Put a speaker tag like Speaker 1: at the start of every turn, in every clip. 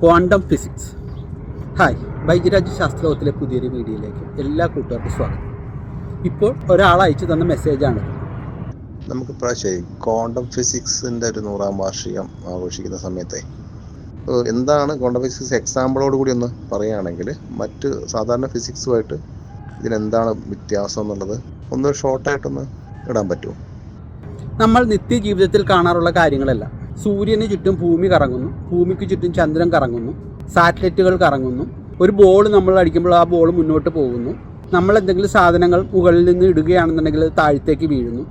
Speaker 1: Quantum physics. Hi, ബൈജിരാജ് ശാസ്ത്രലോകത്തിലെ പുതിയൊരു വീഡിയോയിലേക്ക് എല്ലാ കൂട്ടുകാർക്കും സ്വാഗതം. ഇപ്പോൾ ഒരാൾ അയച്ചു തന്ന മെസ്സേജാണ്.
Speaker 2: നമുക്ക് പ്രാവശ്യം ക്വാണ്ടം ഫിസിക്സിൻ്റെ ഒരു 100ാം വാർഷികം ആഘോഷിക്കുന്ന സമയത്തെ എന്താണ് ക്വാണ്ടം ഫിസിക്സ് എക്സാമ്പിളോട് കൂടി ഒന്ന് പറയുകയാണെങ്കിൽ മറ്റ് സാധാരണ ഫിസിക്സുമായിട്ട് ഇതിനെന്താണ് വ്യത്യാസം എന്നുള്ളത് ഒന്ന് ഷോർട്ടായിട്ടൊന്ന് ഇടാൻ പറ്റുമോ?
Speaker 1: നമ്മൾ നിത്യജീവിതത്തിൽ കാണാറുള്ള കാര്യങ്ങളല്ല. സൂര്യന് ചുറ്റും ഭൂമി കറങ്ങുന്നു, ഭൂമിക്ക് ചുറ്റും ചന്ദ്രൻ കറങ്ങുന്നു, സാറ്റലൈറ്റുകൾ കറങ്ങുന്നു, ഒരു ബോൾ നമ്മൾ അടിക്കുമ്പോൾ ആ ബോൾ മുന്നോട്ട് പോകുന്നു, നമ്മൾ എന്തെങ്കിലും സാധനങ്ങൾ മുകളിൽ നിന്ന് ഇടുകയാണെന്നുണ്ടെങ്കിൽ അത് താഴത്തേക്ക് വീഴുന്നു,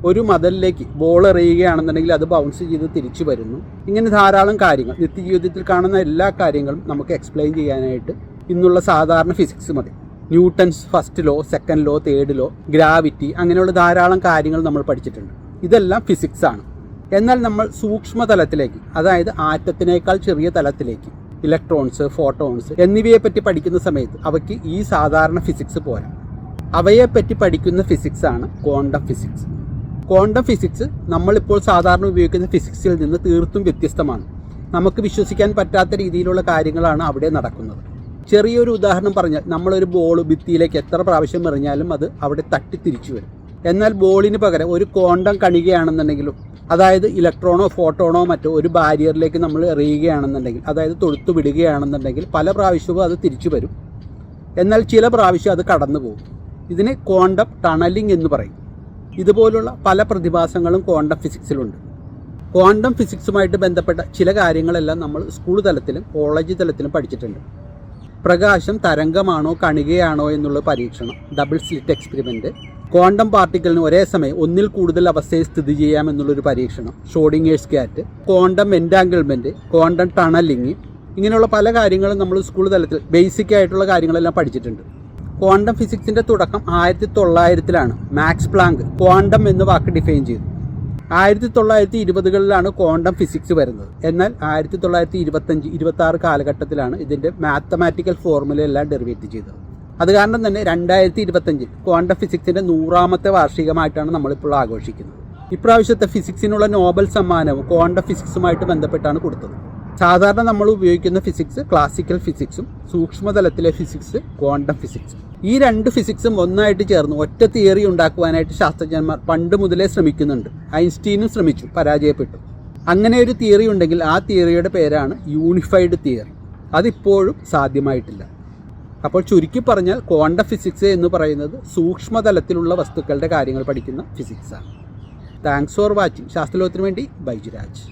Speaker 1: ഒരു മതിലിലേക്ക് ബോൾ എറിയുകയാണെന്നുണ്ടെങ്കിൽ അത് ബൗൺസ് ചെയ്ത് തിരിച്ചു വരുന്നു. ഇങ്ങനെ ധാരാളം കാര്യങ്ങൾ നിത്യജീവിതത്തിൽ കാണുന്ന എല്ലാ കാര്യങ്ങളും നമുക്ക് എക്സ്പ്ലെയിൻ ചെയ്യാനായിട്ട് ഇന്നുള്ള സാധാരണ ഫിസിക്സ് മതി. Newton's first law, second law, third law, gravity, അങ്ങനെയുള്ള ധാരാളം കാര്യങ്ങൾ നമ്മൾ പഠിച്ചിട്ടുണ്ട്. ഇതെല്ലാം ഫിസിക്സാണ്. എന്നാൽ നമ്മൾ സൂക്ഷ്മതലത്തിലേക്ക്, അതായത് ആറ്റത്തിനേക്കാൾ ചെറിയ തലത്തിലേക്ക്, ഇലക്ട്രോൺസ്, ഫോട്ടോൺസ് എന്നിവയെ പറ്റി പഠിക്കുന്ന സമയത്ത് അവയ്ക്ക് ഈ സാധാരണ ഫിസിക്സ് പോരാ. അവയെപ്പറ്റി പഠിക്കുന്ന ഫിസിക്സാണ് ക്വാണ്ടം ഫിസിക്സ്. ക്വാണ്ടം ഫിസിക്സ് നമ്മളിപ്പോൾ സാധാരണ ഉപയോഗിക്കുന്ന ഫിസിക്സിൽ നിന്ന് തീർത്തും വ്യത്യസ്തമാണ്. നമുക്ക് വിശ്വസിക്കാൻ പറ്റാത്ത രീതിയിലുള്ള കാര്യങ്ങളാണ് അവിടെ നടക്കുന്നത്. ചെറിയൊരു ഉദാഹരണം പറഞ്ഞാൽ, നമ്മളൊരു ബോൾ ഭിത്തിയിലേക്ക് എത്ര പ്രാവശ്യം എറിഞ്ഞാലും അത് അവിടെ തട്ടി തിരിച്ചു വരും. എന്നാൽ ബോളിന് പകരം ഒരു ക്വാണ്ടം കണികയാണെന്നുണ്ടെങ്കിലും, അതായത് ഇലക്ട്രോണോ ഫോട്ടോണോ മറ്റോ ഒരു ബാരിയറിലേക്ക് നമ്മൾ എറിയുകയാണെന്നുണ്ടെങ്കിൽ, അതായത് തൊടുത്തു വിടുകയാണെന്നുണ്ടെങ്കിൽ പല പ്രാവശ്യവും അത് തിരിച്ചു വരും. എന്നാൽ ചില പ്രാവശ്യം അത് കടന്നു പോകും. ഇതിന് ക്വാണ്ടം ടണലിംഗ് എന്ന് പറയും. ഇതുപോലുള്ള പല പ്രതിഭാസങ്ങളും ക്വാണ്ടം ഫിസിക്സിലുണ്ട്. ക്വാണ്ടം ഫിസിക്സുമായിട്ട് ബന്ധപ്പെട്ട ചില കാര്യങ്ങളെല്ലാം നമ്മൾ സ്കൂൾ തലത്തിലും കോളേജ് തലത്തിലും പഠിച്ചിട്ടുണ്ട്. പ്രകാശം തരംഗമാണോ കണികയാണോ എന്നുള്ള പരീക്ഷണം, ഡബിൾ സ്ലിറ്റ് എക്സ്പെരിമെൻറ്റ്, ക്വാണ്ടം പാർട്ടിക്കിളിന് ഒരേ സമയം ഒന്നിൽ കൂടുതൽ അവസ്ഥയിൽ സ്ഥിതി ചെയ്യാമെന്നുള്ളൊരു പരീക്ഷണം, ഷ്രോഡിംഗേഴ്സ് cat, quantum entanglement, quantum tunnelling, ഇങ്ങനെയുള്ള പല കാര്യങ്ങളും നമ്മൾ സ്കൂൾ തലത്തിൽ ബേസിക് ആയിട്ടുള്ള കാര്യങ്ങളെല്ലാം പഠിച്ചിട്ടുണ്ട്. ക്വാണ്ടം ഫിസിക്സിൻ്റെ തുടക്കം 1900-ലാണ്. മാക്സ് പ്ലാങ്ക് ക്വാണ്ടം എന്ന വാക്ക് ഡിഫൈൻ ചെയ്തു. 1920-കളിലാണ് ക്വാണ്ടം ഫിസിക്സ് വരുന്നത്. എന്നാൽ 1925-26 കാലഘട്ടത്തിലാണ് ഇതിൻ്റെ മാത്തമാറ്റിക്കൽ ഫോർമുല എല്ലാം ഡെറിവേറ്റ് ചെയ്തത്. അത് കാരണം തന്നെ 2025 ക്വാണ്ടം ഫിസിക്സിൻ്റെ 100ാമത്തെ വാർഷികമായിട്ടാണ് നമ്മളിപ്പോൾ ആഘോഷിക്കുന്നത്. ഇപ്രാവശ്യത്തെ ഫിസിക്സിനുള്ള നോബൽ സമ്മാനവും ക്വാണ്ടം ഫിസിക്സുമായിട്ട് ബന്ധപ്പെട്ടാണ് കൊടുത്തത്. സാധാരണ നമ്മൾ ഉപയോഗിക്കുന്ന ഫിസിക്സ് ക്ലാസിക്കൽ ഫിസിക്സും, സൂക്ഷ്മതലത്തിലെ ഫിസിക്സ് ക്വാണ്ടം ഫിസിക്സും. ഈ രണ്ട് ഫിസിക്സും ഒന്നായിട്ട് ചേർന്ന് ഒറ്റ തിയറി ഉണ്ടാക്കുവാനായിട്ട് ശാസ്ത്രജ്ഞന്മാർ പണ്ട് മുതലേ ശ്രമിക്കുന്നുണ്ട്. ഐൻസ്റ്റീനും ശ്രമിച്ചു, പരാജയപ്പെട്ടു. അങ്ങനെ ഒരു തിയറി ഉണ്ടെങ്കിൽ ആ തിയറിയുടെ പേരാണ് യൂണിഫൈഡ് തിയറി. അതിപ്പോഴും സാധ്യമായിട്ടില്ല. അപ്പോൾ ചുരുക്കി പറഞ്ഞാൽ ക്വാണ്ടം ഫിസിക്സ് എന്ന് പറയുന്നത് സൂക്ഷ്മതലത്തിലുള്ള വസ്തുക്കളുടെ കാര്യങ്ങൾ പഠിക്കുന്ന ഫിസിക്സാണ്. Thanks for watching. ശാസ്ത്രലോകത്തിന് വേണ്ടി ബൈജിരാജ്.